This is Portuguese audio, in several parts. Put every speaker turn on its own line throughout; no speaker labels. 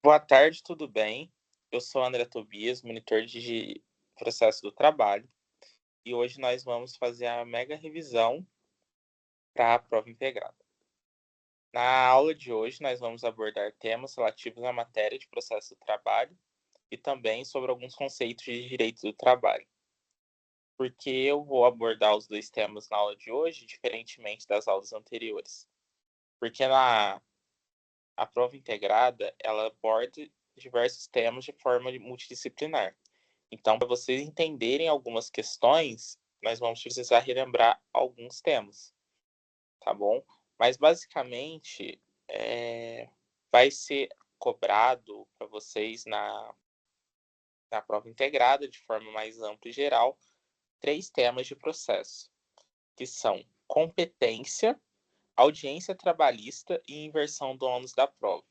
Boa tarde, tudo bem? Eu sou André Tobias, monitor de processo do trabalho, e hoje nós vamos fazer a mega revisão para a prova integrada. Na aula de hoje, nós vamos abordar temas relativos à matéria de processo do trabalho e também sobre alguns conceitos de direito do trabalho. Porque eu vou abordar os dois temas na aula de hoje, diferentemente das aulas anteriores. Porque a prova integrada, ela aborda diversos temas de forma multidisciplinar. Então, para vocês entenderem algumas questões, nós vamos precisar relembrar alguns temas, tá bom? Mas, basicamente, vai ser cobrado para vocês na prova integrada, de forma mais ampla e geral, 3 temas de processo, que são competência, audiência trabalhista e inversão do ônus da prova.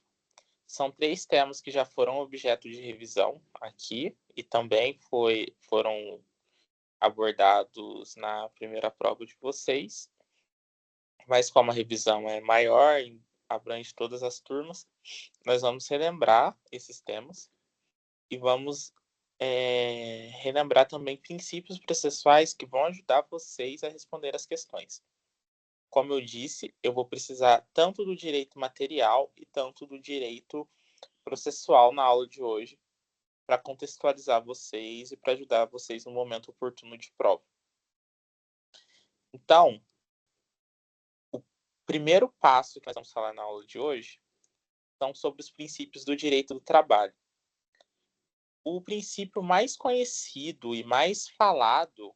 São 3 temas que já foram objeto de revisão aqui e também foram abordados na primeira prova de vocês, mas como a revisão é maior e abrange todas as turmas, nós vamos relembrar esses temas e vamos relembrar também princípios processuais que vão ajudar vocês a responder as questões. Como eu disse, eu vou precisar tanto do direito material e tanto do direito processual na aula de hoje para contextualizar vocês e para ajudar vocês no momento oportuno de prova. Então, primeiro passo que nós vamos falar na aula de hoje são sobre os princípios do direito do trabalho. O princípio mais conhecido e mais falado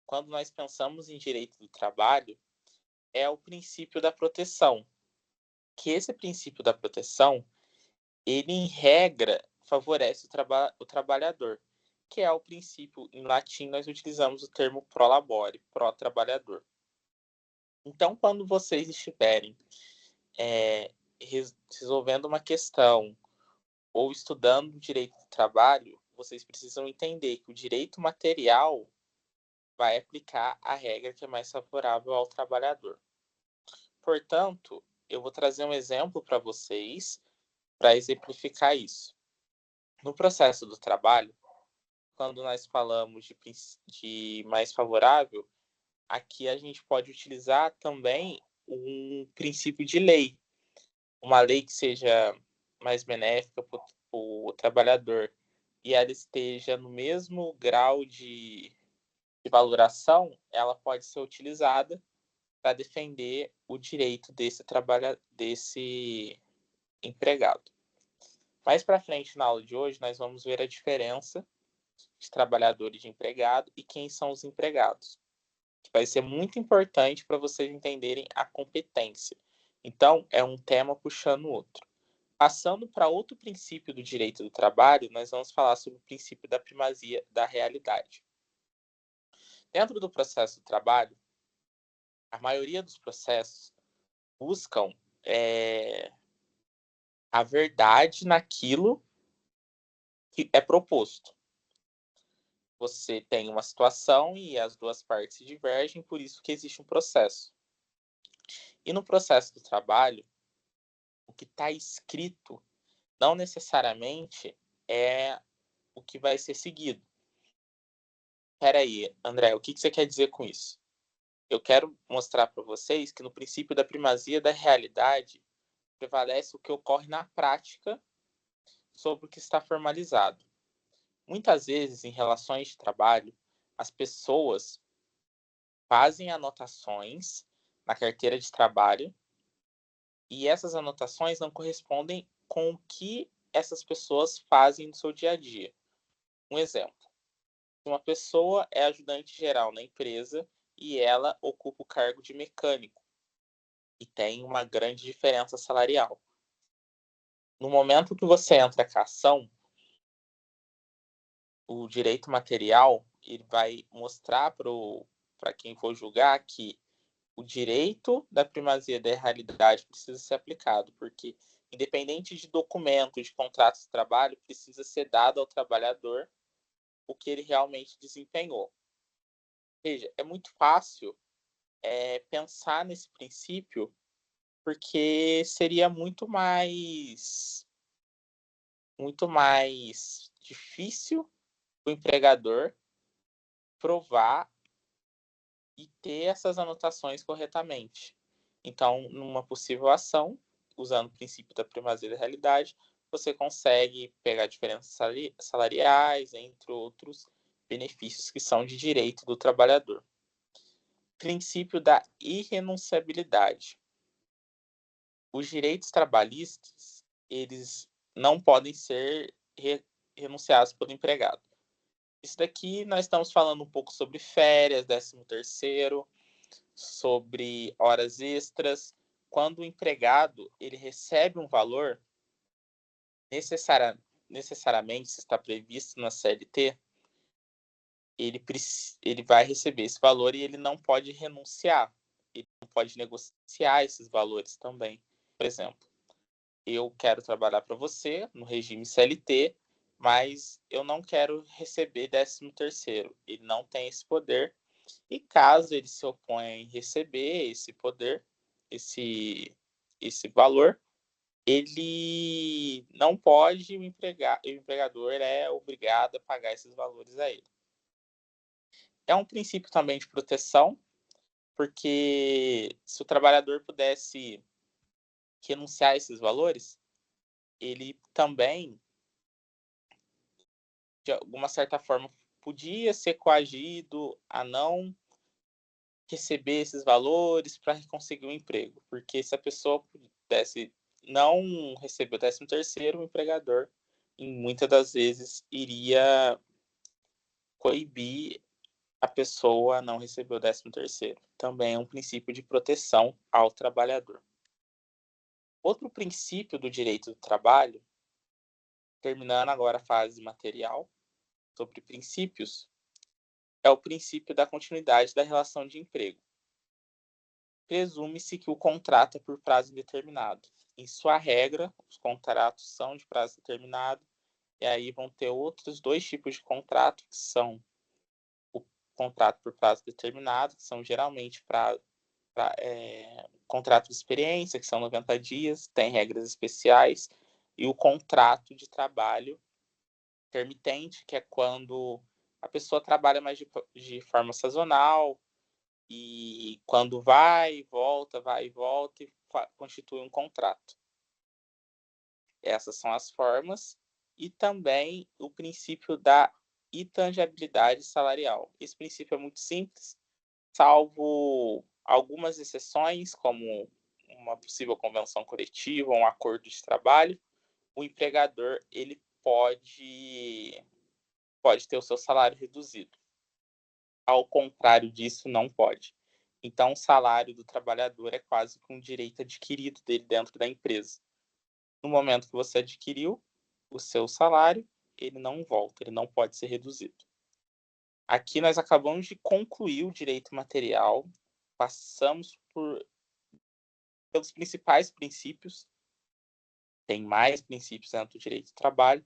quando nós pensamos em direito do trabalho é o princípio da proteção. Que esse princípio da proteção, ele em regra favorece o trabalhador, que é o princípio, em latim nós utilizamos o termo pro labore, pró-trabalhador. Então, quando vocês estiverem resolvendo uma questão ou estudando direito do trabalho, vocês precisam entender que o direito material vai aplicar a regra que é mais favorável ao trabalhador. Portanto, eu vou trazer um exemplo para vocês para exemplificar isso. No processo do trabalho, quando nós falamos de mais favorável, aqui a gente pode utilizar também um princípio de lei, uma lei que seja mais benéfica para o trabalhador e ela esteja no mesmo grau de valoração, ela pode ser utilizada para defender o direito desse empregado. Mais para frente na aula de hoje, nós vamos ver a diferença de trabalhador e de empregado e quem são os empregados. Vai ser muito importante para vocês entenderem a competência. Então, é um tema puxando o outro. Passando para outro princípio do direito do trabalho, nós vamos falar sobre o princípio da primazia da realidade. Dentro do processo do trabalho, a maioria dos processos buscam a verdade naquilo que é proposto. Você tem uma situação e as duas partes se divergem, por isso que existe um processo. E no processo do trabalho, o que está escrito não necessariamente é o que vai ser seguido. Espera aí, André, o que você quer dizer com isso? Eu quero mostrar para vocês que no princípio da primazia da realidade prevalece o que ocorre na prática sobre o que está formalizado. Muitas vezes, em relações de trabalho, as pessoas fazem anotações na carteira de trabalho e essas anotações não correspondem com o que essas pessoas fazem no seu dia a dia. Um exemplo: uma pessoa é ajudante geral na empresa e ela ocupa o cargo de mecânico e tem uma grande diferença salarial. No momento que você entra com a ação, o direito material ele vai mostrar para quem for julgar que o direito da primazia da realidade precisa ser aplicado, porque independente de documento, de contrato de trabalho, precisa ser dado ao trabalhador o que ele realmente desempenhou. Veja, é muito fácil pensar nesse princípio, porque seria muito mais muito mais difícil o empregador provar e ter essas anotações corretamente. Então, numa possível ação, usando o princípio da primazia da realidade, você consegue pegar diferenças salariais, entre outros benefícios que são de direito do trabalhador. Princípio da irrenunciabilidade. Os direitos trabalhistas, eles não podem ser renunciados pelo empregado. Isso daqui nós estamos falando um pouco sobre férias, 13º, sobre horas extras. Quando o empregado ele recebe um valor, necessariamente, se está previsto na CLT, ele vai receber esse valor e ele não pode renunciar. Ele não pode negociar esses valores também. Por exemplo, eu quero trabalhar para você no regime CLT, mas eu não quero receber 13º. Ele não tem esse poder. E caso ele se oponha em receber esse poder, esse valor, ele não pode, o empregador é obrigado a pagar esses valores a ele. É um princípio também de proteção, porque se o trabalhador pudesse renunciar a esses valores, ele também, de alguma certa forma, podia ser coagido a não receber esses valores para conseguir um emprego. Porque se a pessoa pudesse não receber o 13º, o empregador, em muitas das vezes, iria coibir a pessoa a não receber o 13º. Também é um princípio de proteção ao trabalhador. Outro princípio do direito do trabalho, terminando agora a fase material, sobre princípios, é o princípio da continuidade da relação de emprego. Presume-se que o contrato é por prazo indeterminado. Em sua regra, os contratos são de prazo determinado, e aí vão ter outros dois tipos de contrato, que são o contrato por prazo determinado, que são geralmente contrato de experiência, que são 90 dias, tem regras especiais, e o contrato de trabalho intermitente, que é quando a pessoa trabalha mais de forma sazonal, e quando vai e volta, e constitui um contrato. Essas são as formas. E também o princípio da intangibilidade salarial. Esse princípio é muito simples, salvo algumas exceções, como uma possível convenção coletiva, um acordo de trabalho. O empregador ele pode ter o seu salário reduzido. Ao contrário disso, não pode. Então, o salário do trabalhador é quase que um direito adquirido dele dentro da empresa. No momento que você adquiriu o seu salário, ele não volta, ele não pode ser reduzido. Aqui nós acabamos de concluir o direito material, passamos pelos principais princípios, tem mais princípios dentro do direito do trabalho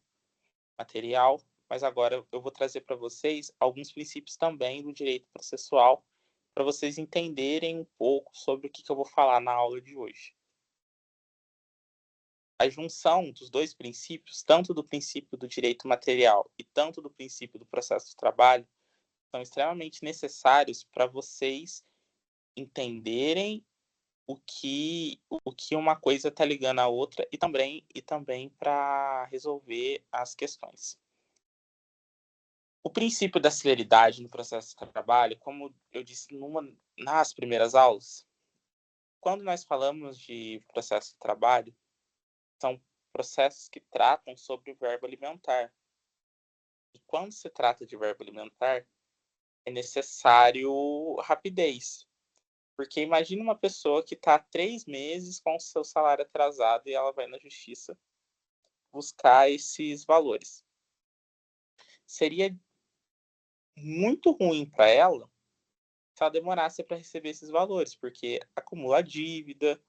material, mas agora eu vou trazer para vocês alguns princípios também do direito processual, para vocês entenderem um pouco sobre o que eu vou falar na aula de hoje. A junção dos dois princípios, tanto do princípio do direito material e tanto do princípio do processo de trabalho, são extremamente necessários para vocês entenderem o que uma coisa está ligando à outra e também para resolver as questões. O princípio da celeridade no processo de trabalho, como eu disse nas primeiras aulas, quando nós falamos de processo de trabalho, são processos que tratam sobre o verbo alimentar. E quando se trata de verbo alimentar, é necessário rapidez. Porque imagina uma pessoa que está há 3 meses com o seu salário atrasado e ela vai na justiça buscar esses valores. Seria muito ruim para ela se ela demorasse para receber esses valores, porque acumula dívida,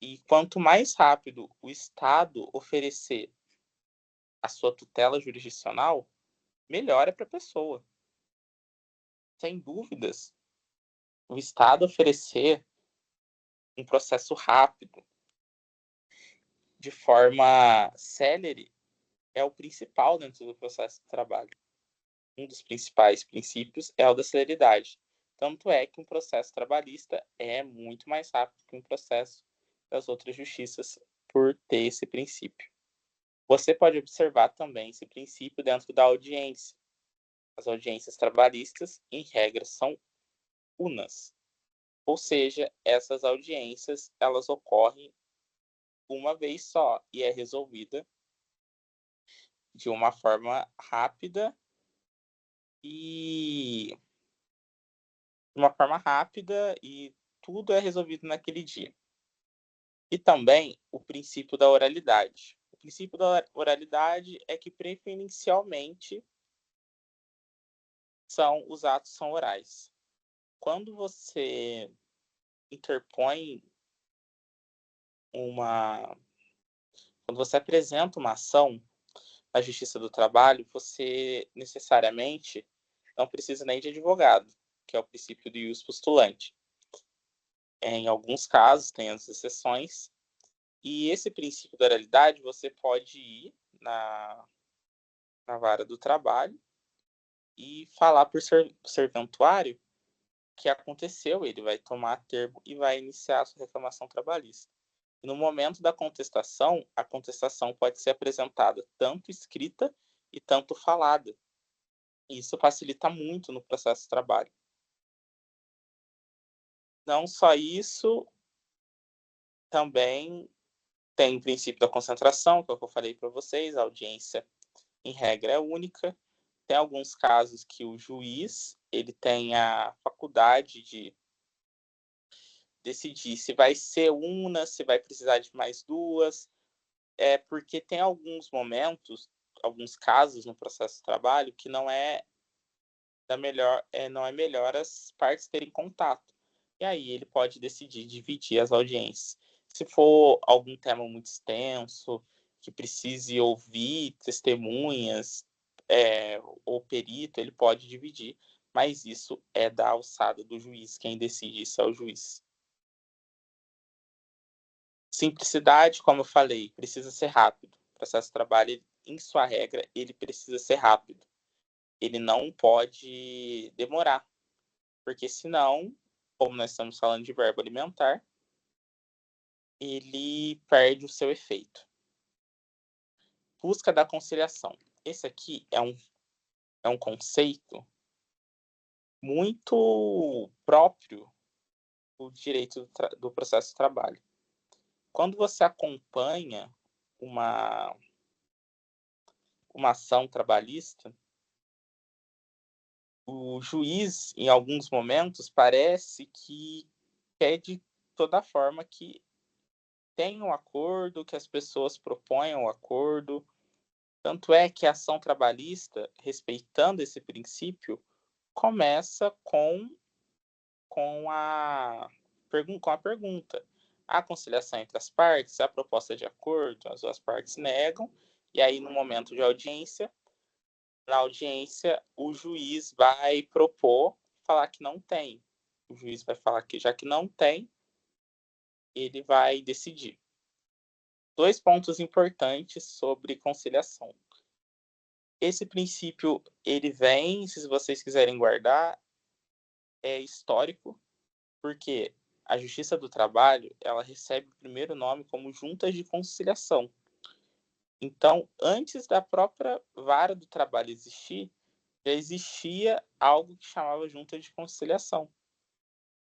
e quanto mais rápido o Estado oferecer a sua tutela jurisdicional, melhor é para a pessoa. Sem dúvidas, o Estado oferecer um processo rápido, de forma célere, é o principal dentro do processo de trabalho. Um dos principais princípios é o da celeridade. Tanto é que um processo trabalhista é muito mais rápido que um processo das outras justiças por ter esse princípio. Você pode observar também esse princípio dentro da audiência. As audiências trabalhistas, em regra, são unas. Ou seja, essas audiências, elas ocorrem uma vez só e é resolvida de uma forma rápida e tudo é resolvido naquele dia. E também o princípio da oralidade. O princípio da oralidade é que preferencialmente os atos são orais. Quando você interpõe quando você apresenta uma ação na Justiça do Trabalho, você necessariamente não precisa nem de advogado, que é o princípio do ius postulante. Em alguns casos, tem as exceções, e esse princípio da oralidade você pode ir na vara do trabalho e falar por serventuário que aconteceu, ele vai tomar termo e vai iniciar a sua reclamação trabalhista. E no momento da contestação, a contestação pode ser apresentada tanto escrita e tanto falada. E isso facilita muito no processo de trabalho. Não só isso, também tem o princípio da concentração, que é o que eu falei para vocês, a audiência, em regra, é única. Tem alguns casos que o juiz ele tem a faculdade de decidir se vai ser uma, se vai precisar de mais duas, porque tem alguns momentos, alguns casos no processo de trabalho que não é melhor as partes terem contato. E aí ele pode decidir dividir as audiências. Se for algum tema muito extenso, que precise ouvir testemunhas ou perito, ele pode dividir, mas isso é da alçada do juiz. Quem decide isso é o juiz. Simplicidade, como eu falei, precisa ser rápido. O processo de trabalho, em sua regra, ele precisa ser rápido. Ele não pode demorar, porque senão, como nós estamos falando de verbo alimentar, ele perde o seu efeito. Busca da conciliação. Esse aqui é um conceito muito próprio do direito do processo de trabalho. Quando você acompanha uma ação trabalhista, o juiz, em alguns momentos, parece que quer de toda forma que tenha um acordo, que as pessoas proponham o acordo. Tanto é que a ação trabalhista, respeitando esse princípio, começa com a pergunta. Há conciliação entre as partes? Há proposta de acordo? As duas partes negam. E aí, no momento de audiência, na audiência, o juiz vai propor falar que não tem. O juiz vai falar que, já que não tem, ele vai decidir. 2 pontos importantes sobre conciliação. Esse princípio, ele vem, se vocês quiserem guardar, é histórico, porque a Justiça do Trabalho, ela recebe o primeiro nome como juntas de conciliação. Então, antes da própria vara do trabalho existir, já existia algo que chamava junta de conciliação.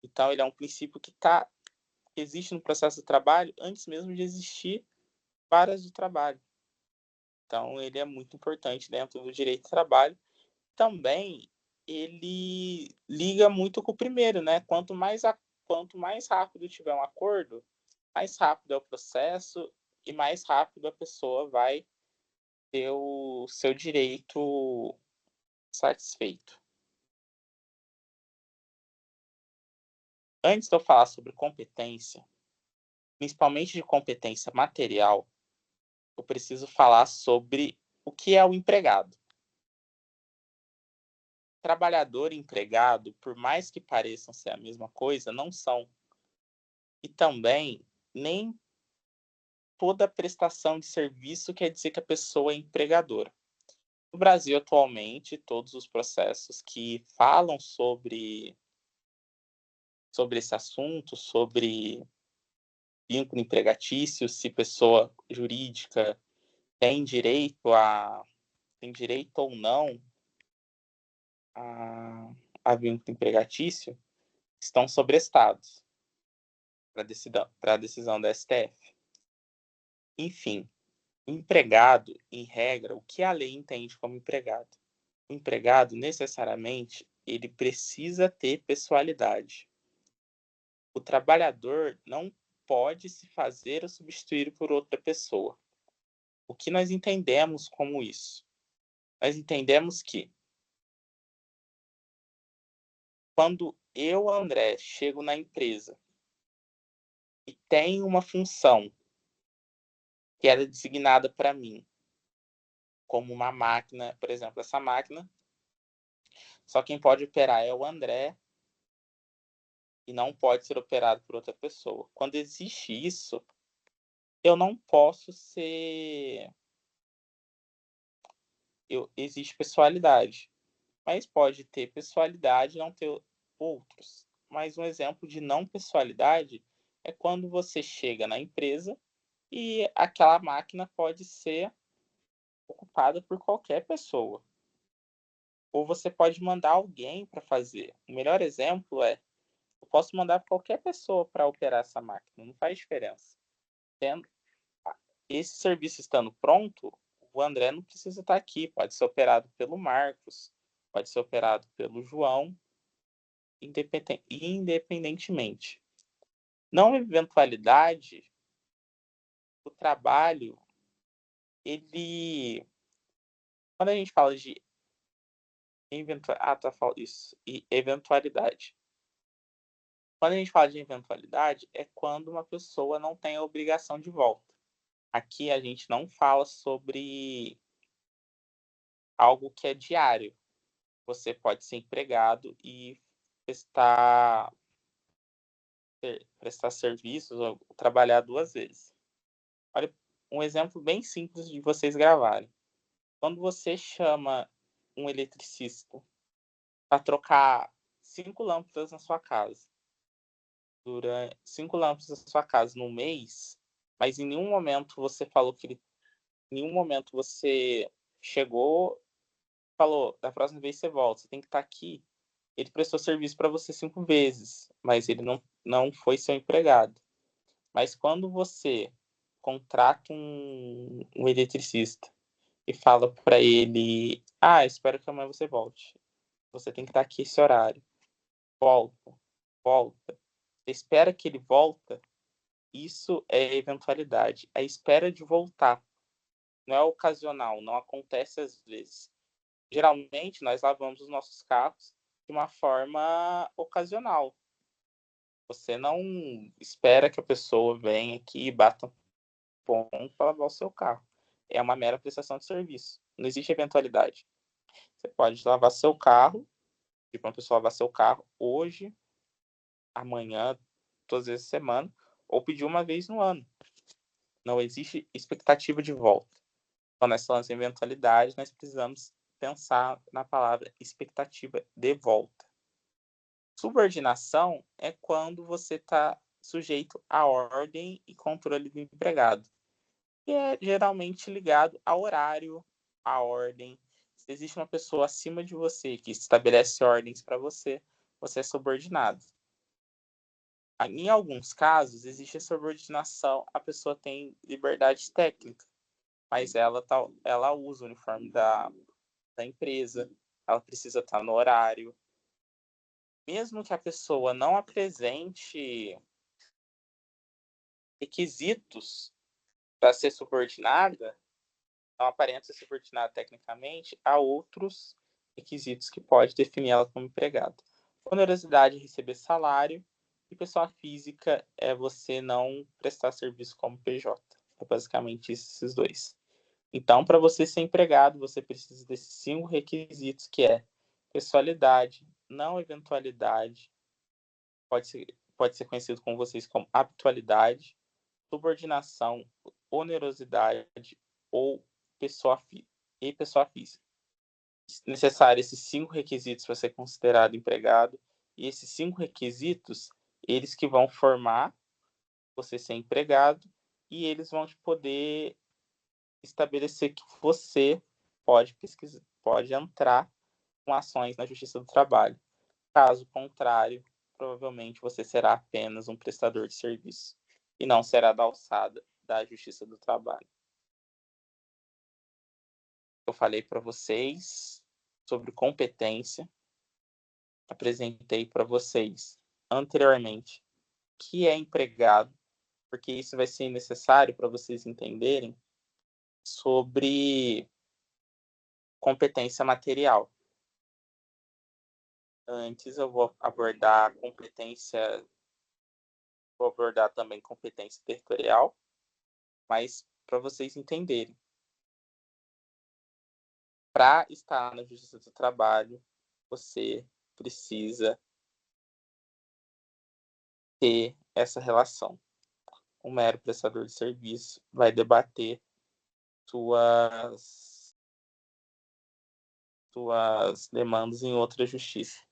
Então, ele é um princípio que existe no processo do trabalho antes mesmo de existir varas do trabalho. Então, ele é muito importante dentro do direito do trabalho. Também, ele liga muito com o primeiro, né? Quanto mais rápido tiver um acordo, mais rápido é o processo e mais rápido a pessoa vai ter o seu direito satisfeito. Antes de eu falar sobre competência, principalmente de competência material, eu preciso falar sobre o que é o empregado. Trabalhador e empregado, por mais que pareçam ser a mesma coisa, não são. E também nem toda prestação de serviço quer dizer que a pessoa é empregadora. No Brasil, atualmente, todos os processos que falam sobre esse assunto, sobre vínculo empregatício, se pessoa jurídica tem direito ou não a vínculo empregatício, estão sobrestados para a decisão da STF. Enfim, empregado, em regra, o que a lei entende como empregado? O empregado, necessariamente, ele precisa ter pessoalidade. O trabalhador não pode se fazer ou substituir por outra pessoa. O que nós entendemos como isso? Nós entendemos que quando eu, André, chego na empresa e tenho uma função que era designada para mim, como uma máquina, por exemplo, essa máquina, só quem pode operar é o André e não pode ser operado por outra pessoa. Quando existe isso, eu não posso ser... Existe pessoalidade, mas pode ter pessoalidade e não ter outros. Mas um exemplo de não pessoalidade é quando você chega na empresa e aquela máquina pode ser ocupada por qualquer pessoa. Ou você pode mandar alguém para fazer. O melhor exemplo é, eu posso mandar qualquer pessoa para operar essa máquina, não faz diferença. Esse serviço estando pronto, o André não precisa estar aqui, pode ser operado pelo Marcos, pode ser operado pelo João, independentemente. Não eventualidade, o trabalho, ele... Quando a gente fala de eventualidade. Quando a gente fala de eventualidade, é quando uma pessoa não tem a obrigação de volta. Aqui a gente não fala sobre algo que é diário. Você pode ser empregado e prestar serviços ou trabalhar 2 vezes. Olha, um exemplo bem simples de vocês gravarem. Quando você chama um eletricista para trocar 5 lâmpadas na sua casa, durante 5 lâmpadas na sua casa no mês, mas em nenhum momento você falou que ele... Em nenhum momento você chegou, falou, da próxima vez você volta, você tem que estar aqui. Ele prestou serviço para você 5 vezes, mas ele não foi seu empregado. Mas quando você contrata um eletricista e fala para ele, espero que amanhã você volte. Você tem que estar aqui esse horário. Volta. Você espera que ele volta, isso é eventualidade. A espera de voltar não é ocasional, não acontece às vezes. Geralmente, nós lavamos os nossos carros de uma forma ocasional. Você não espera que a pessoa venha aqui e bata um ponto para lavar o seu carro. É uma mera prestação de serviço. Não existe eventualidade. Você pode lavar seu carro, pedir para uma pessoa lavar seu carro hoje, amanhã, todas as vezes semana, ou pedir uma vez no ano. Não existe expectativa de volta. Quando nós falamos em eventualidade, nós precisamos pensar na palavra expectativa de volta. Subordinação é quando você está sujeito à ordem e controle do empregado, que é geralmente ligado ao horário, à ordem. Se existe uma pessoa acima de você que estabelece ordens para você, você é subordinado. Em alguns casos, existe a subordinação, a pessoa tem liberdade técnica, mas ela usa o uniforme da empresa, ela precisa estar no horário. Mesmo que a pessoa não apresente requisitos para ser subordinada, não aparenta ser subordinada tecnicamente, há outros requisitos que pode definir ela como empregada. Onerosidade é receber salário e pessoa física é você não prestar serviço como PJ. É basicamente esses dois. Então, para você ser empregado, você precisa desses 5 requisitos, que é pessoalidade, não eventualidade, pode ser conhecido com vocês como habitualidade, subordinação, onerosidade ou pessoa física. Necessário esses 5 requisitos para ser considerado empregado, e esses 5 requisitos, eles que vão formar você ser empregado, e eles vão te poder estabelecer que você pode pesquisar, pode entrar com ações na Justiça do Trabalho. Caso contrário, provavelmente você será apenas um prestador de serviço e não será da alçada da Justiça do Trabalho. Eu falei para vocês sobre competência, apresentei para vocês anteriormente que é empregado, porque isso vai ser necessário para vocês entenderem sobre competência material. Antes eu vou abordar também competência territorial, mas para vocês entenderem. Para estar na Justiça do Trabalho, você precisa ter essa relação. Um mero prestador de serviço vai debater suas demandas em outra justiça.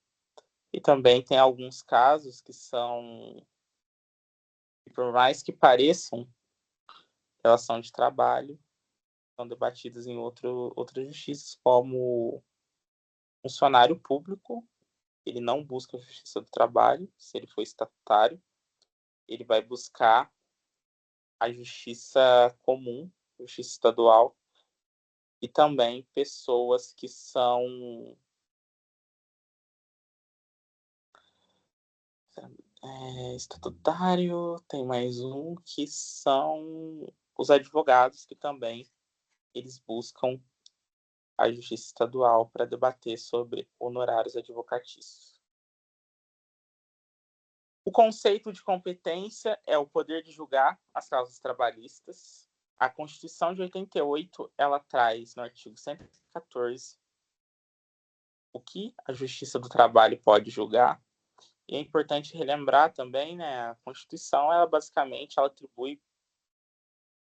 E também tem alguns casos que são, por mais que pareçam relação de trabalho, são debatidos em outras justiças, como funcionário público, ele não busca a Justiça do Trabalho, se ele for estatutário, ele vai buscar a justiça comum, justiça estadual, e também pessoas que são estatutário, tem mais um que são os advogados, que também eles buscam a justiça estadual para debater sobre honorários advocatícios. O conceito de competência é o poder de julgar as causas trabalhistas. A Constituição de 88, ela traz no artigo 114 o que a Justiça do Trabalho pode julgar. E é importante relembrar também, né, a Constituição, ela basicamente ela atribui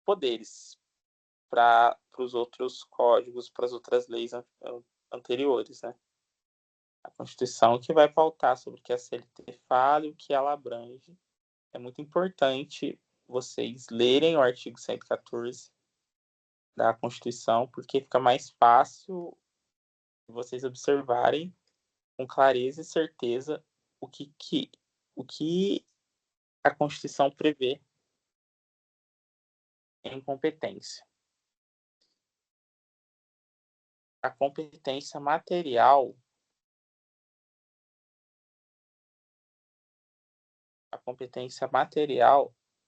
poderes para os outros códigos, para as outras leis anteriores, né? A Constituição que vai pautar sobre o que a CLT fala e o que ela abrange. É muito importante vocês lerem o artigo 114 da Constituição, porque fica mais fácil vocês observarem com clareza e certeza o que a Constituição prevê em competência. A competência material,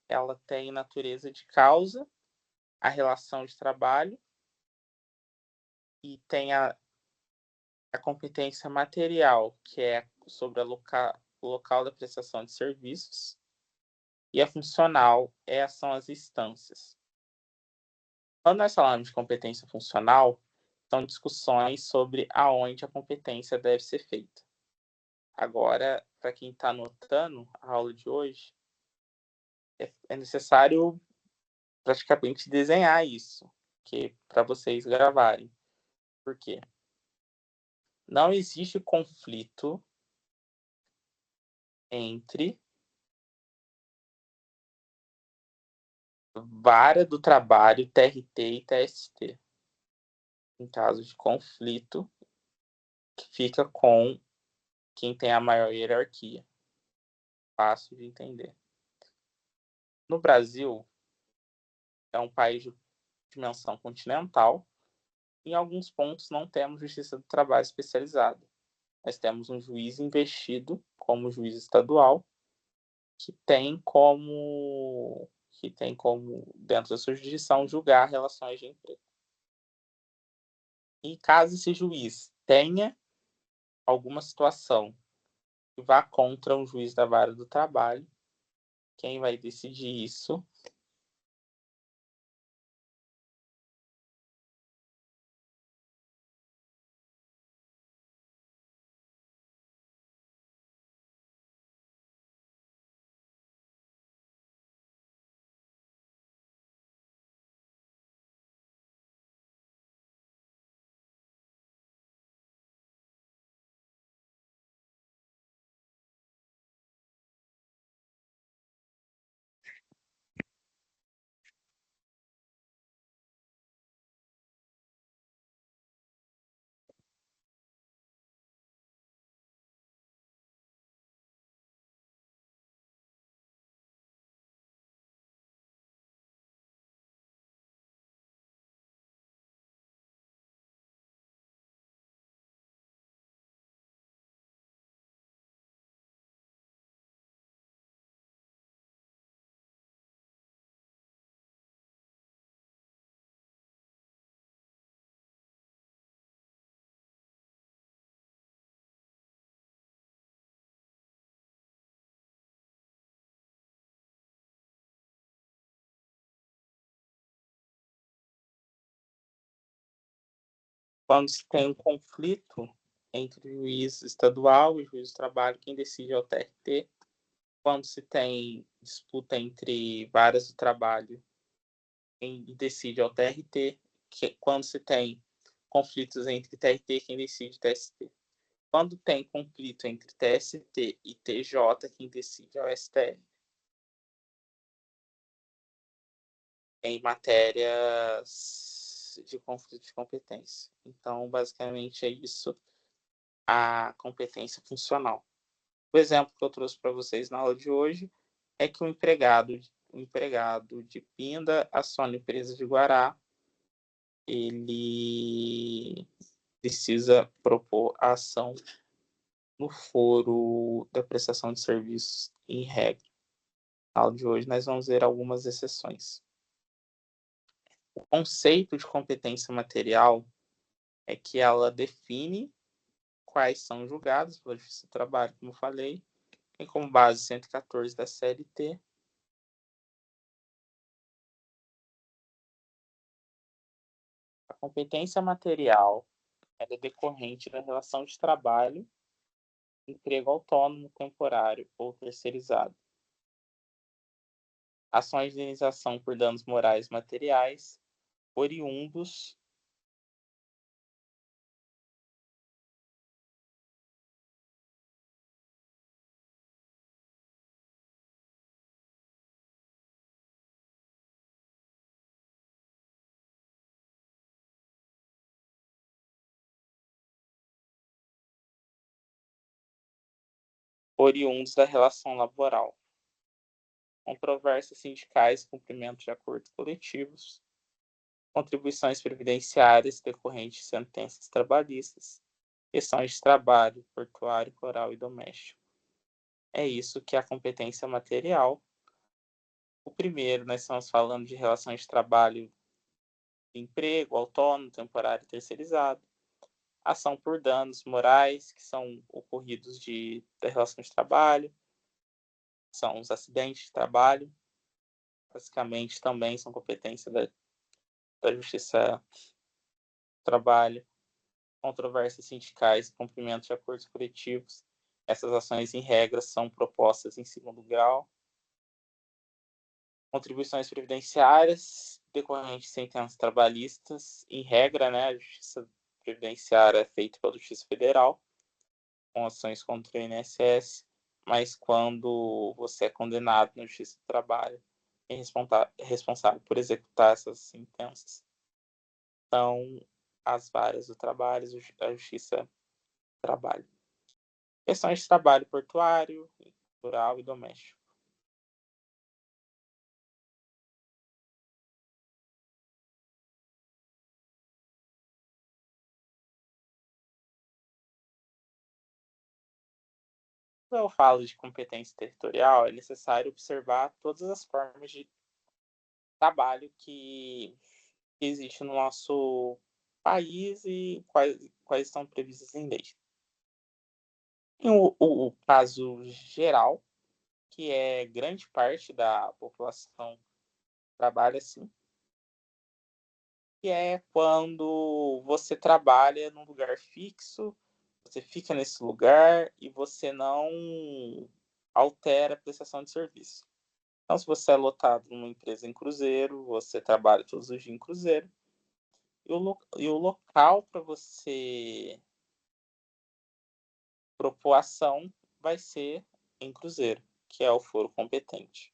ela tem natureza de causa, a relação de trabalho, e tem a competência material, que é sobre o local da prestação de serviços, e a funcional são as instâncias. Quando nós falamos de competência funcional, são discussões sobre aonde a competência deve ser feita. Agora, para quem está anotando a aula de hoje, é necessário praticamente desenhar isso, para vocês gravarem. Por quê? Não existe conflito entre vara do trabalho, TRT e TST. Em caso de conflito, que fica com quem tem a maior hierarquia. Fácil de entender. No Brasil, é um país de dimensão continental. Em alguns pontos, não temos justiça do trabalho especializada. Nós temos um juiz investido como juiz estadual, que tem como, dentro da sua jurisdição, julgar relações de emprego. E caso esse juiz tenha alguma situação que vá contra um juiz da vara do trabalho, quem vai decidir isso Quando se tem um conflito entre o juiz estadual e o juiz do trabalho, quem decide é o TRT. Quando se tem disputa entre varas do trabalho, quem decide é o TRT. Quando se tem conflitos entre TRT, quem decide é o TST. Quando tem conflito entre TST e TJ, quem decide é o STF. Em matérias de conflito de competência. Então, basicamente, é isso a competência funcional. O exemplo que eu trouxe para vocês na aula de hoje é que o empregado de Pinda aciona a empresa de Guará, ele precisa propor a ação no foro da prestação de serviços em regra. Na aula de hoje nós vamos ver algumas exceções. O conceito de competência material é que ela define quais são julgados pela Justiça do Trabalho, como eu falei, tem como base 114 da CLT. A competência material é decorrente da relação de trabalho, emprego autônomo, temporário ou terceirizado. Ações de indenização por danos morais materiais oriundos da relação laboral. Controvérsias sindicais, cumprimento de acordos coletivos, contribuições previdenciárias decorrentes de sentenças trabalhistas, questões de trabalho, portuário, rural e doméstico. É isso que é a competência material. O primeiro, nós estamos falando de relações de trabalho, de emprego, autônomo, temporário e terceirizado. Ação por danos morais, que são ocorridos da relação de trabalho, são os acidentes de trabalho, basicamente também são competência da Justiça do Trabalho. Controvérsias sindicais, cumprimento de acordos coletivos. Essas ações, em regra, são propostas em segundo grau. Contribuições previdenciárias decorrentes de sentenças trabalhistas, em regra, né, a Justiça Previdenciária é feita pela Justiça Federal, com ações contra o INSS, mas quando você é condenado na Justiça do Trabalho, é responsável por executar essas sentenças. Então, as varas do trabalho, a Justiça do Trabalho. Questões de trabalho portuário, rural e doméstico. Quando eu falo de competência territorial, é necessário observar todas as formas de trabalho que existe no nosso país e quais estão previstas em lei. Tem o caso geral, que é grande parte da população trabalha assim, que é quando você trabalha num lugar fixo, você fica nesse lugar e você não altera a prestação de serviço. Então, se você é lotado numa empresa em Cruzeiro, você trabalha todos os dias em Cruzeiro, e o local para você propor ação vai ser em Cruzeiro, que é o foro competente.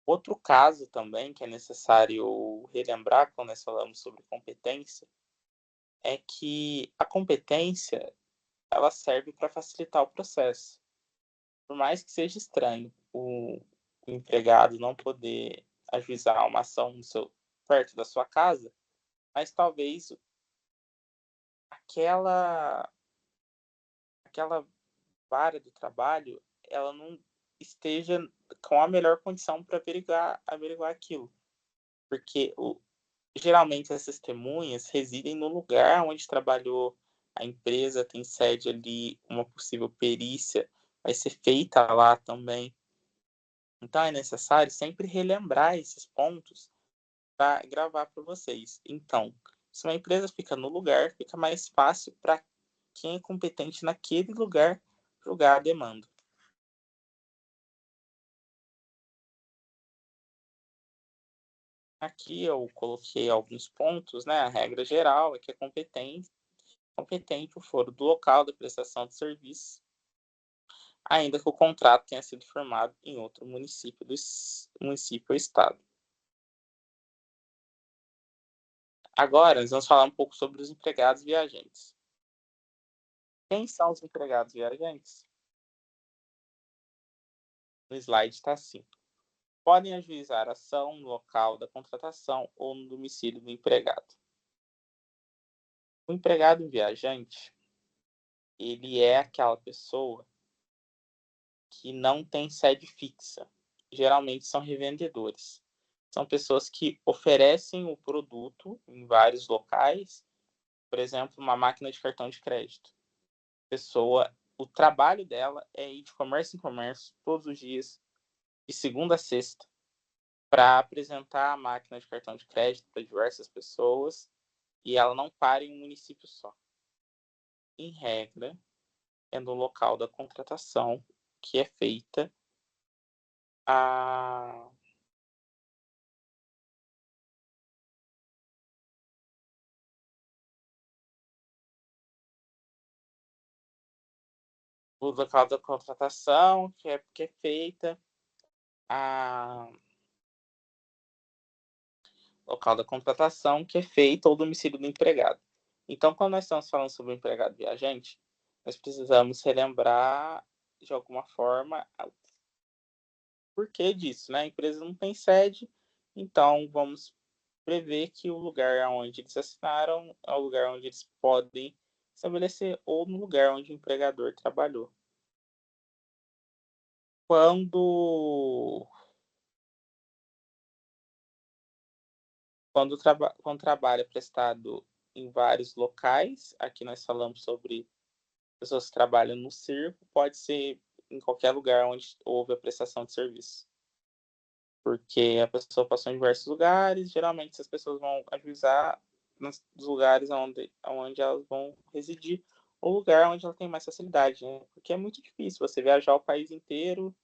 Outro caso também que é necessário relembrar quando nós falamos sobre competência é que a competência ela serve para facilitar o processo. Por mais que seja estranho o empregado não poder ajuizar uma ação perto da sua casa, mas talvez aquela vara do trabalho ela não esteja com a melhor condição para averiguar aquilo. Porque geralmente as testemunhas residem no lugar onde trabalhou, a empresa tem sede ali, uma possível perícia vai ser feita lá também. Então é necessário sempre relembrar esses pontos para gravar para vocês. Então, se uma empresa fica no lugar, fica mais fácil para quem é competente naquele lugar julgar a demanda. Aqui eu coloquei alguns pontos, né? A regra geral é que é competente o foro do local da prestação de serviço, ainda que o contrato tenha sido firmado em outro município ou estado. Agora, nós vamos falar um pouco sobre os empregados viajantes. Quem são os empregados viajantes? No slide está assim. Podem ajuizar ação no local da contratação ou no domicílio do empregado. O empregado viajante, ele é aquela pessoa que não tem sede fixa. Geralmente são revendedores. São pessoas que oferecem o produto em vários locais, por exemplo, uma máquina de cartão de crédito. O trabalho dela é ir de comércio em comércio todos os dias, de segunda a sexta, para apresentar a máquina de cartão de crédito para diversas pessoas e ela não para em um município só. Em regra, é no local da contratação que é feita a o local da contratação que é feita a local da contratação que é feita ou domicílio do empregado. Então, quando nós estamos falando sobre o empregado viajante, nós precisamos relembrar de alguma forma o porquê disso, né? A empresa não tem sede, então vamos prever que o lugar onde eles assinaram é o lugar onde eles podem estabelecer ou no lugar onde o empregador trabalhou. Quando quando trabalho é prestado em vários locais, aqui nós falamos sobre pessoas que trabalham no circo, pode ser em qualquer lugar onde houve a prestação de serviço. Porque a pessoa passou em diversos lugares, geralmente essas pessoas vão ajuizar nos lugares onde elas vão residir, ou lugar onde ela tem mais facilidade, né? Porque é muito difícil você viajar o país inteiro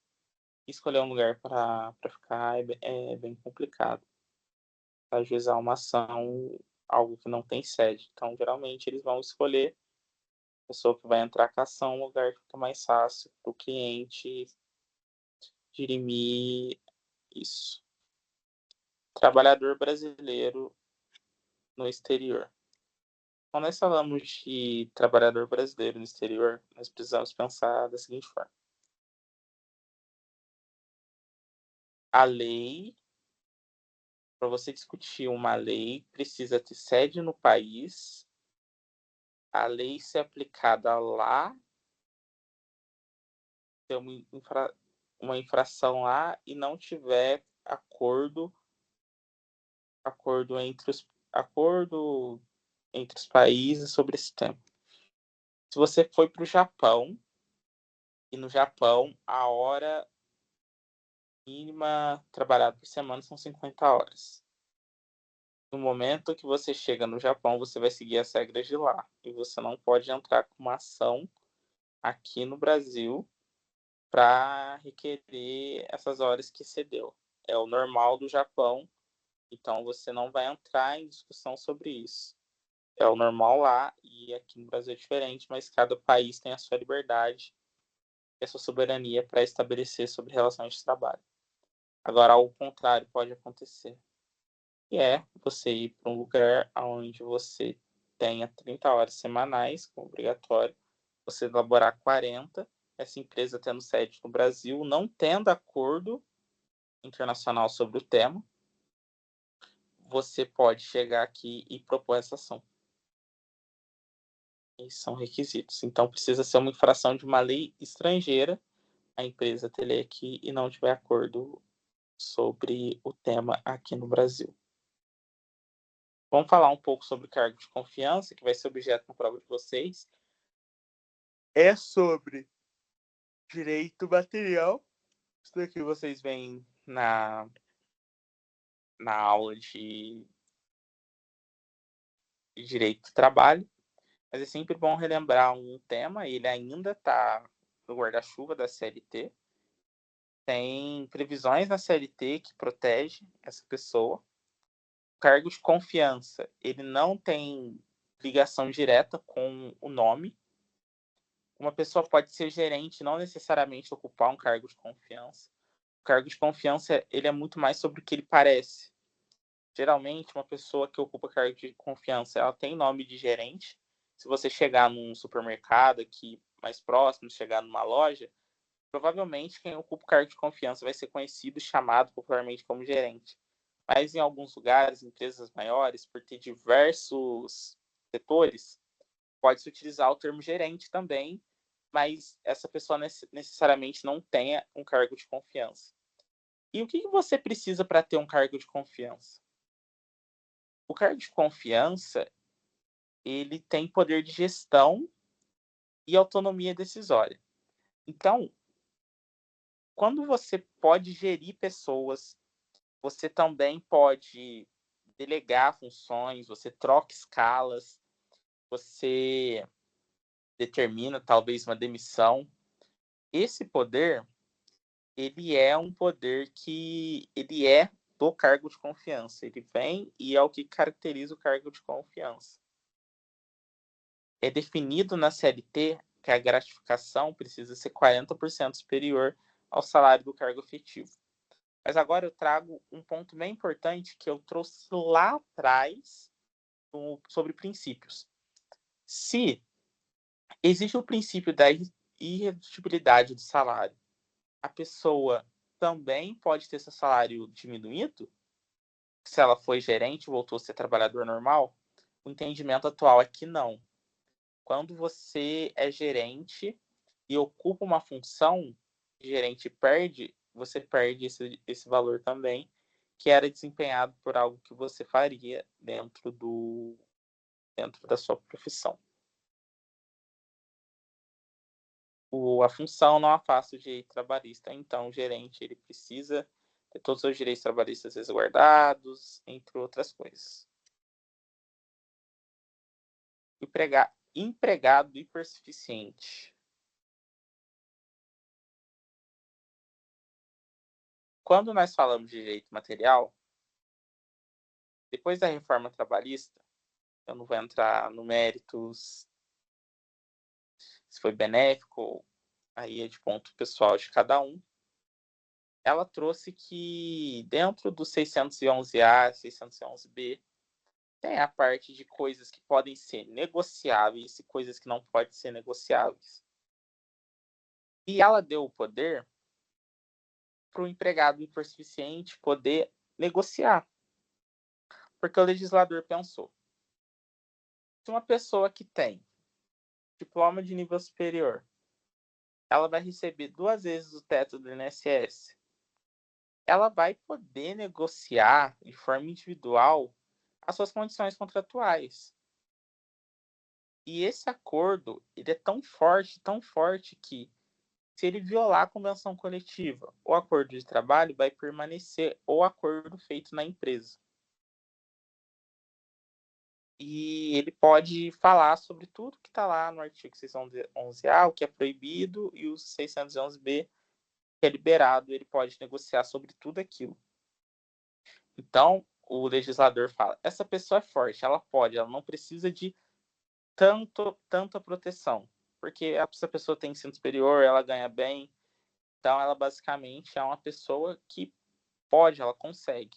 e escolher um lugar para ficar, é bem complicado. Ajuizar uma ação, algo que não tem sede. Então, geralmente, eles vão escolher a pessoa que vai entrar com a ação, um lugar que fica mais fácil para o cliente dirimir isso. Trabalhador brasileiro no exterior. Quando nós falamos de trabalhador brasileiro no exterior, nós precisamos pensar da seguinte forma. A lei, para você discutir uma lei, precisa ter sede no país, a lei ser aplicada lá, ter uma infração lá e não tiver acordo entre os países sobre esse tema. Se você foi para o Japão, e no Japão a hora mínima trabalhada por semana são 50 horas. No momento que você chega no Japão, você vai seguir as regras de lá. E você não pode entrar com uma ação aqui no Brasil para requerer essas horas que excedeu. É o normal do Japão, então você não vai entrar em discussão sobre isso. É o normal lá e aqui no Brasil é diferente, mas cada país tem a sua liberdade e a sua soberania para estabelecer sobre relações de trabalho. Agora, ao contrário pode acontecer. E é você ir para um lugar onde você tenha 30 horas semanais, como obrigatório, você elaborar 40, essa empresa tendo sede no Brasil, não tendo acordo internacional sobre o tema, você pode chegar aqui e propor essa ação. Esses são requisitos. Então, precisa ser uma infração de uma lei estrangeira, a empresa ter lei aqui e não tiver acordo sobre o tema aqui no Brasil. Vamos falar um pouco sobre cargo de confiança, que vai ser objeto da prova de vocês. É sobre direito material. Isso daqui vocês veem na aula de Direito do Trabalho, mas é sempre bom relembrar um tema, ele ainda está no guarda-chuva da CLT, tem previsões na CLT que protege essa pessoa. O cargo de confiança, ele não tem ligação direta com o nome. Uma pessoa pode ser gerente, não necessariamente ocupar um cargo de confiança. O cargo de confiança, ele é muito mais sobre o que ele parece. Geralmente, uma pessoa que ocupa cargo de confiança, ela tem nome de gerente. Se você chegar num supermercado aqui mais próximo, chegar numa loja, provavelmente quem ocupa o cargo de confiança vai ser conhecido e chamado popularmente como gerente. Mas em alguns lugares, empresas maiores, por ter diversos setores, pode-se utilizar o termo gerente também, mas essa pessoa necessariamente não tenha um cargo de confiança. E o que você precisa para ter um cargo de confiança? O cargo de confiança, ele tem poder de gestão e autonomia decisória. Então, quando você pode gerir pessoas, você também pode delegar funções, você troca escalas, você determina talvez uma demissão. Esse poder, ele é um poder que ele é do cargo de confiança. Ele vem e é o que caracteriza o cargo de confiança. É definido na CLT que a gratificação precisa ser 40% superior ao salário do cargo efetivo. Mas agora eu trago um ponto bem importante que eu trouxe lá atrás sobre princípios. Se existe o princípio da irredutibilidade do salário, a pessoa também pode ter seu salário diminuído? Se ela foi gerente e voltou a ser trabalhador normal? O entendimento atual é que não. Quando você é gerente e ocupa uma função, o gerente perde, você perde esse valor também, que era desempenhado por algo que você faria dentro da sua profissão. A função não afasta o direito trabalhista, então o gerente ele precisa ter todos os direitos trabalhistas resguardados, entre outras coisas. Empregado hipersuficiente. Quando nós falamos de direito material, depois da reforma trabalhista, eu não vou entrar no méritos se foi benéfico, aí é de ponto pessoal de cada um. Ela trouxe que dentro do 611A, 611B, tem a parte de coisas que podem ser negociáveis e coisas que não podem ser negociáveis. E ela deu o poder para o empregado hipersuficiente poder negociar. Porque o legislador pensou, se uma pessoa que tem diploma de nível superior, ela vai receber 2 vezes o teto do INSS, ela vai poder negociar de forma individual as suas condições contratuais. E esse acordo, ele é tão forte que se ele violar a convenção coletiva, o acordo de trabalho vai permanecer o acordo feito na empresa. E ele pode falar sobre tudo que está lá no artigo 611A, o que é proibido, e o 611B, que é liberado, ele pode negociar sobre tudo aquilo. Então, o legislador fala, essa pessoa é forte, ela não precisa de tanta proteção, porque essa pessoa tem ensino superior, ela ganha bem, então ela basicamente é uma pessoa que ela consegue.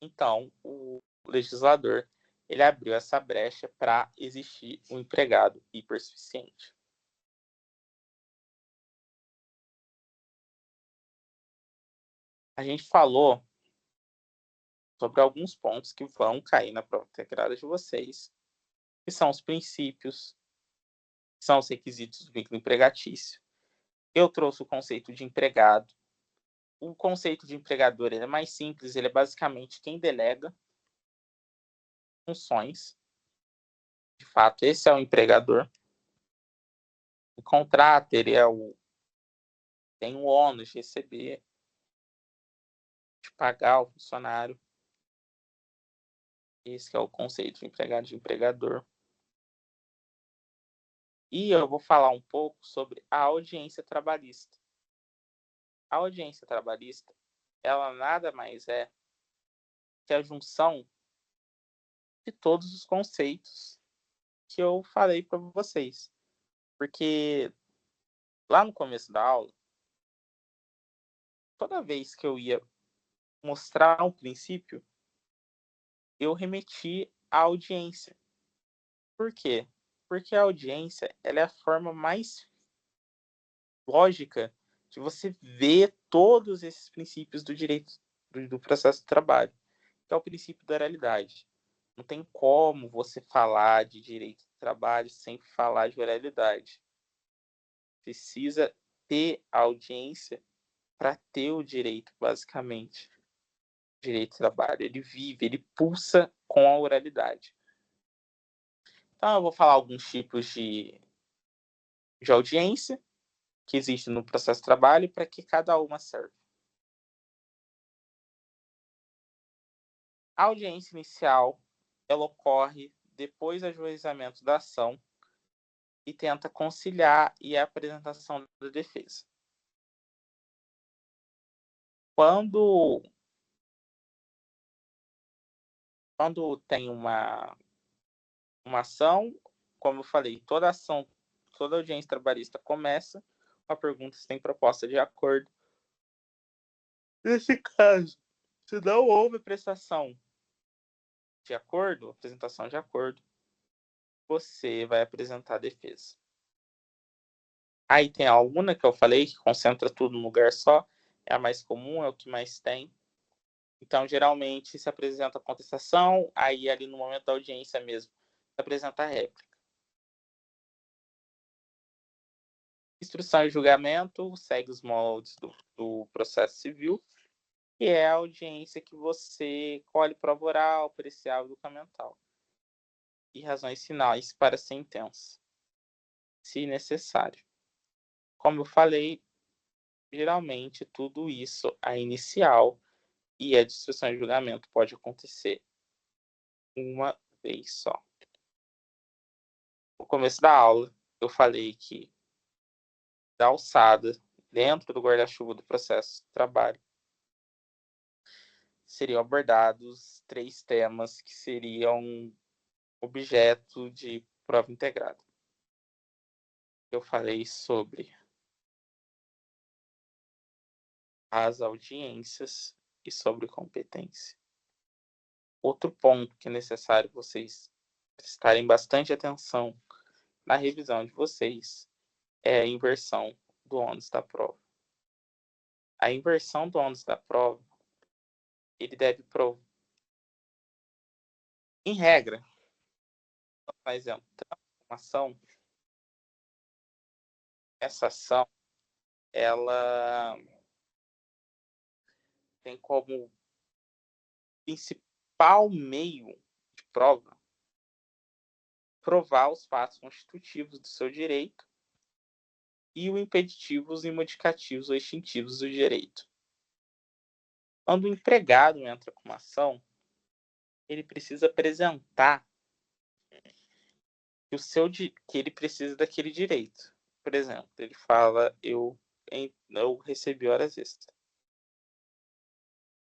Então, o legislador, ele abriu essa brecha para existir um empregado hipersuficiente. A gente falou sobre alguns pontos que vão cair na prova integrada de vocês, que são os princípios, que são os requisitos do vínculo empregatício. Eu trouxe o conceito de empregado. O conceito de empregador ele é mais simples, ele é basicamente quem delega funções. De fato, esse é o empregador. O contrato, ele tem o ônus de receber pagar o funcionário. Esse é o conceito de empregado e empregador. E eu vou falar um pouco sobre a audiência trabalhista. A audiência trabalhista, ela nada mais é que a junção de todos os conceitos que eu falei para vocês. Porque lá no começo da aula, toda vez que eu ia mostrar um princípio, eu remeti à audiência. Por quê? Porque a audiência ela é a forma mais lógica de você ver todos esses princípios do direito do processo de trabalho, que é o princípio da oralidade. Não tem como você falar de direito do trabalho sem falar de oralidade. Precisa ter audiência para ter o direito, basicamente. O direito do trabalho, ele vive, ele pulsa com a oralidade. Então, eu vou falar alguns tipos de audiência que existem no processo de trabalho e para que cada uma serve. A audiência inicial, ela ocorre depois do ajuizamento da ação e tenta conciliar e a apresentação da defesa. Quando tem uma ação, como eu falei, toda audiência trabalhista começa com a pergunta se tem proposta de acordo. Nesse caso, se não houve prestação de acordo, apresentação de acordo, você vai apresentar a defesa. Aí tem a aluna que eu falei, que concentra tudo num lugar só, é a mais comum, é o que mais tem. Então, geralmente, se apresenta a contestação, aí ali no momento da audiência mesmo, se apresenta a réplica. Instrução e julgamento segue os moldes do processo civil, que é a audiência que você colhe prova oral, pericial e documental. E razões finais para a sentença, se necessário. Como eu falei, geralmente tudo isso, a inicial e a de instrução e julgamento pode acontecer uma vez só. No começo da aula, eu falei que da alçada, dentro do guarda-chuva do processo de trabalho, seriam abordados 3 temas que seriam objeto de prova integrada. Eu falei sobre as audiências e sobre competência. Outro ponto que é necessário vocês prestarem bastante atenção na revisão de vocês é a inversão do ônus da prova. A inversão do ônus da prova, ele deve provar, em regra, por exemplo, uma ação, essa ação, ela tem como principal meio de prova provar os fatos constitutivos do seu direito e os impeditivos e modificativos ou extintivos do direito. Quando o empregado entra com uma ação, ele precisa apresentar que ele precisa daquele direito. Por exemplo, ele fala, eu recebi horas extras.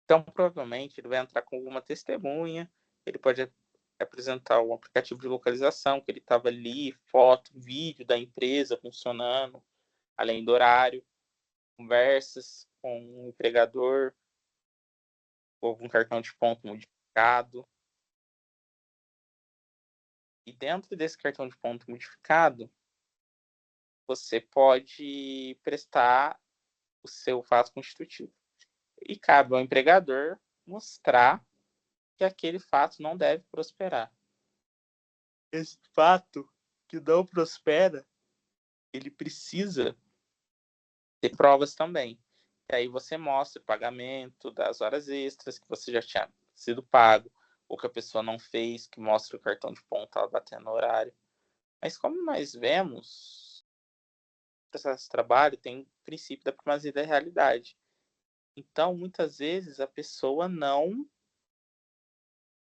Então, provavelmente, ele vai entrar com alguma testemunha, ele pode apresentar um aplicativo de localização, que ele estava ali, foto, vídeo da empresa funcionando, além do horário, conversas com o empregador, ou um cartão de ponto modificado. E dentro desse cartão de ponto modificado, você pode prestar o seu fato constitutivo. E cabe ao empregador mostrar que aquele fato não deve prosperar. Esse fato que não prospera, ele precisa ter provas também. E aí você mostra o pagamento das horas extras que você já tinha sido pago, ou que a pessoa não fez, que mostra o cartão de ponto ela batendo no horário. Mas como nós vemos, o processo de trabalho tem o princípio da primazia da realidade. Então, muitas vezes, a pessoa não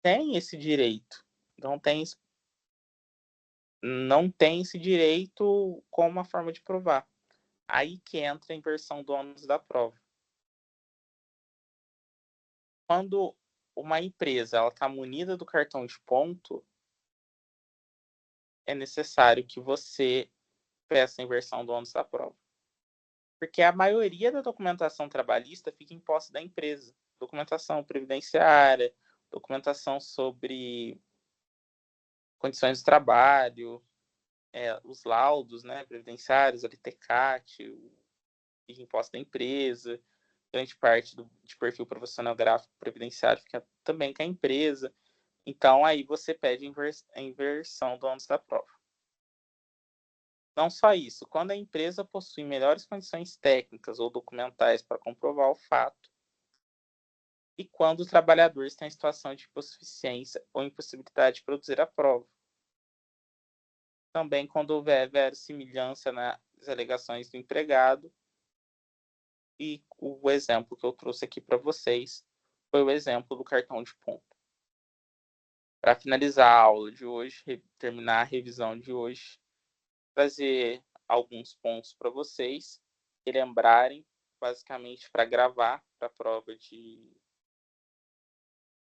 tem esse direito, não tem esse direito como uma forma de provar. Aí que entra a inversão do ônus da prova. Quando uma empresa está munida do cartão de ponto, é necessário que você peça a inversão do ônus da prova. Porque a maioria da documentação trabalhista fica em posse da empresa. Documentação previdenciária, documentação sobre condições de trabalho, os laudos, né, previdenciários, a LTCAT, fica em posse da empresa, grande parte de perfil profissional gráfico previdenciário fica também com a empresa. Então, aí você pede a inversão do ônus da prova. Não só isso, quando a empresa possui melhores condições técnicas ou documentais para comprovar o fato, e quando o trabalhador está em situação de hipossuficiência ou impossibilidade de produzir a prova. Também quando houver verossimilhança nas alegações do empregado, e o exemplo que eu trouxe aqui para vocês foi o exemplo do cartão de ponto. Para finalizar a aula de hoje, terminar a revisão de hoje, trazer alguns pontos para vocês e lembrarem, basicamente para gravar para a prova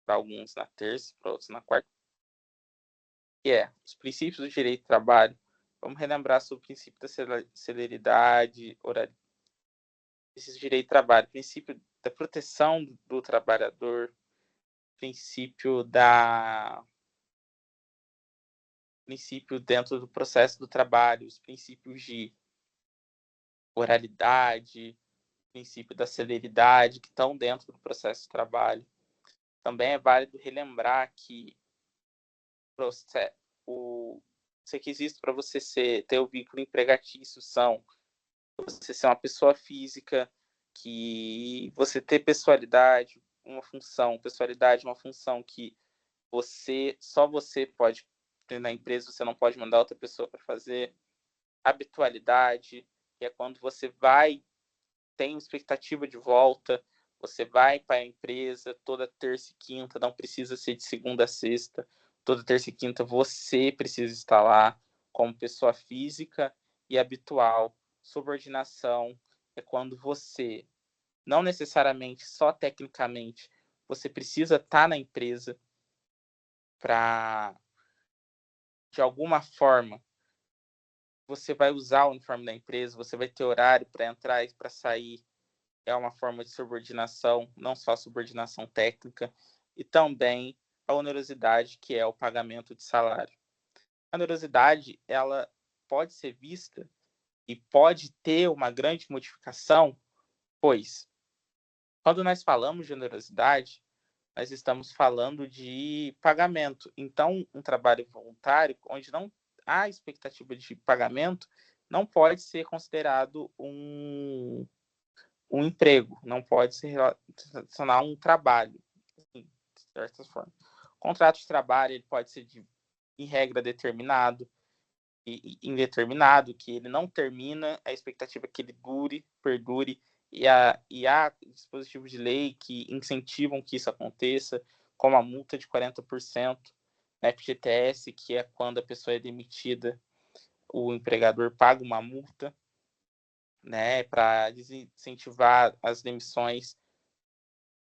para alguns na terça, para outros na quarta, que é os princípios do direito do trabalho. Vamos relembrar sobre o princípio da celeridade, horário, esse direito do trabalho, princípio da proteção do trabalhador, princípio dentro do processo do trabalho, os princípios de oralidade, princípio da celeridade, que estão dentro do processo de trabalho. Também é válido relembrar que os requisitos para você ter o vínculo empregatício são você ser uma pessoa física, que você ter pessoalidade, uma função que só você pode ter na empresa, você não pode mandar outra pessoa para fazer. Habitualidade, que é quando você tem expectativa de volta, você vai para a empresa toda terça e quinta, não precisa ser de segunda a sexta, toda terça e quinta você precisa estar lá como pessoa física e habitual. Subordinação é quando você, não necessariamente só tecnicamente, você precisa estar na empresa para, de alguma forma, você vai usar o uniforme da empresa, você vai ter horário para entrar e para sair. É uma forma de subordinação, não só subordinação técnica, e também a onerosidade, que é o pagamento de salário. A onerosidade, ela pode ser vista e pode ter uma grande modificação, pois quando nós falamos de onerosidade, nós estamos falando de pagamento. Então, um trabalho voluntário, onde não há expectativa de pagamento, não pode ser considerado um emprego, não pode se relacionar a um trabalho, assim, de certa forma. O contrato de trabalho ele pode ser em regra determinado e indeterminado, que ele não termina, a expectativa é que ele perdure, e há dispositivos de lei que incentivam que isso aconteça, como a multa de 40%, na FGTS, que é quando a pessoa é demitida, o empregador paga uma multa, né, para desincentivar as demissões,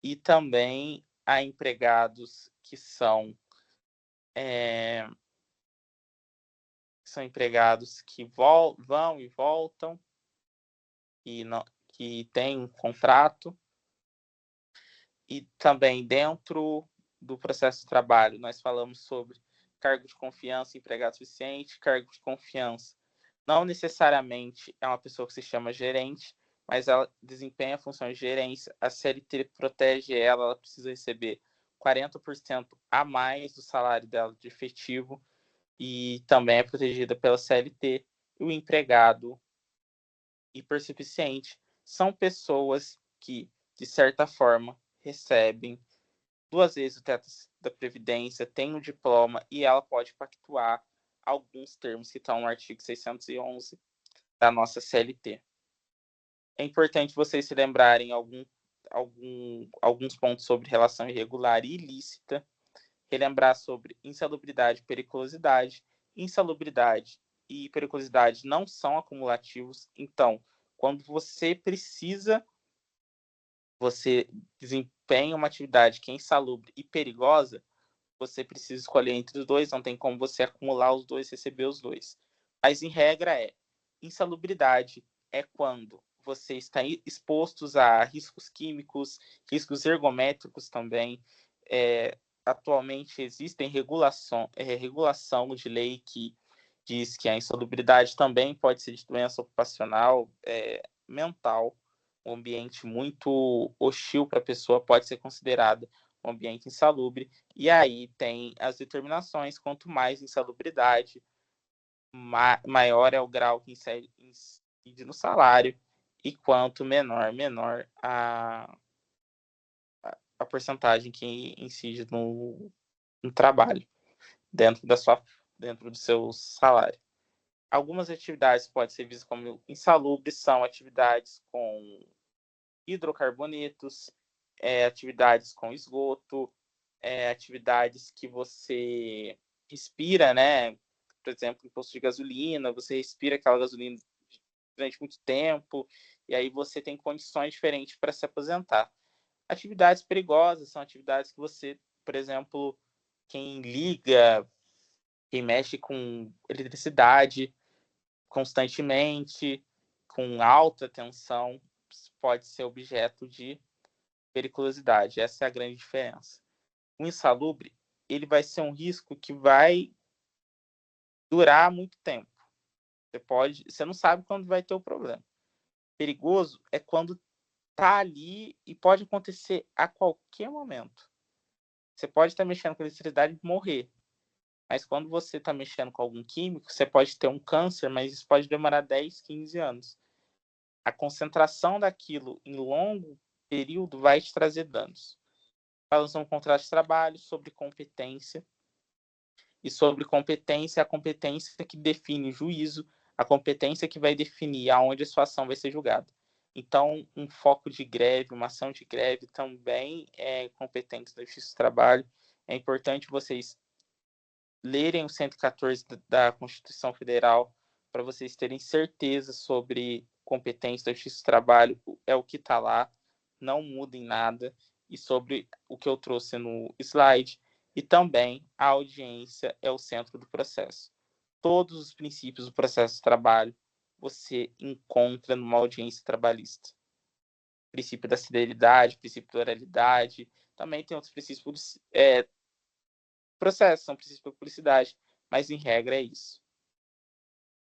e também há empregados que são empregados que vão e voltam, que têm um contrato, e também dentro do processo de trabalho nós falamos sobre cargo de confiança, empregado suficiente, cargo de confiança. Não necessariamente é uma pessoa que se chama gerente, mas ela desempenha a função de gerência, a CLT protege ela precisa receber 40% a mais do salário dela de efetivo, e também é protegida pela CLT. E o empregado hipersuficiente são pessoas que, de certa forma, recebem 2 vezes o teto da Previdência, têm um diploma e ela pode pactuar alguns termos que estão no artigo 611 da nossa CLT. É importante vocês se lembrarem alguns pontos sobre relação irregular e ilícita, relembrar sobre insalubridade e periculosidade. Insalubridade e periculosidade não são acumulativos, então, quando você desempenha uma atividade que é insalubre e perigosa, você precisa escolher entre os dois, não tem como você acumular os dois, receber os dois. Mas, em regra, insalubridade é quando você está exposto a riscos químicos, riscos ergométricos também. Atualmente existem regulação de lei que diz que a insalubridade também pode ser de doença ocupacional, mental. Um ambiente muito hostil para a pessoa pode ser considerado um ambiente insalubre. E aí tem as determinações: quanto mais insalubridade, maior é o grau que incide no salário, e quanto menor a porcentagem que incide no trabalho, dentro do seu salário. Algumas atividades podem ser vistas como insalubres, são atividades com hidrocarbonetos, atividades com esgoto, atividades que você respira, né? Por exemplo, em posto de gasolina, você respira aquela gasolina durante muito tempo, e aí você tem condições diferentes para se aposentar. Atividades perigosas são atividades que você, por exemplo, quem liga, quem mexe com eletricidade constantemente, com alta tensão, pode ser objeto de periculosidade. Essa é a grande diferença. O insalubre, ele vai ser um risco que vai durar muito tempo. Você não sabe quando vai ter o problema. Perigoso é quando tá ali e pode acontecer a qualquer momento. Você pode estar mexendo com eletricidade e morrer. Mas quando você está mexendo com algum químico, você pode ter um câncer, mas isso pode demorar 10, 15 anos. A concentração daquilo em longo período vai te trazer danos. Falamos sobre contrato de trabalho, sobre competência. E sobre competência, a competência que define o juízo, a competência que vai definir aonde a sua ação vai ser julgada. Então, um foco de greve, uma ação de greve também é competente da Justiça do Trabalho. É importante vocês lerem o 114 da Constituição Federal para vocês terem certeza sobre competência da Justiça do Trabalho, é o que está lá, não muda em nada, e sobre o que eu trouxe no slide, e também a audiência é o centro do processo. Todos os princípios do processo de trabalho você encontra numa audiência trabalhista. Princípio da celeridade, princípio da oralidade, também tem outros princípios processo, são princípios de publicidade, mas em regra é isso.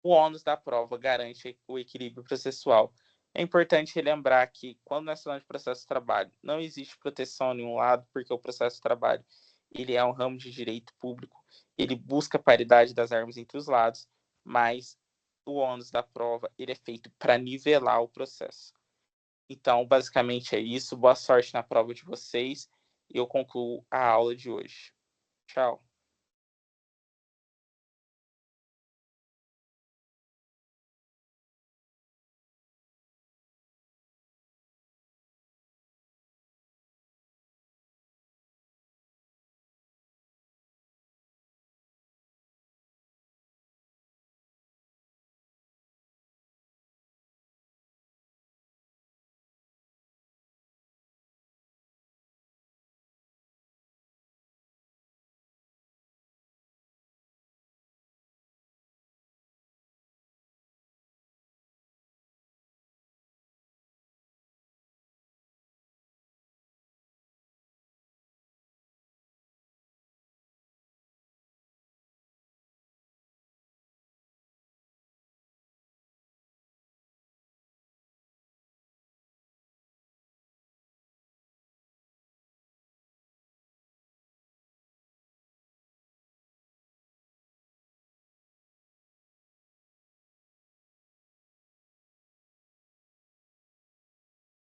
O ônus da prova garante o equilíbrio processual. É importante relembrar que, quando nós falamos de processo de trabalho, não existe proteção a nenhum lado, porque o processo de trabalho ele é um ramo de direito público, ele busca a paridade das armas entre os lados, mas o ônus da prova ele é feito para nivelar o processo. Então, basicamente é isso. Boa sorte na prova de vocês. Eu concluo a aula de hoje. Tchau.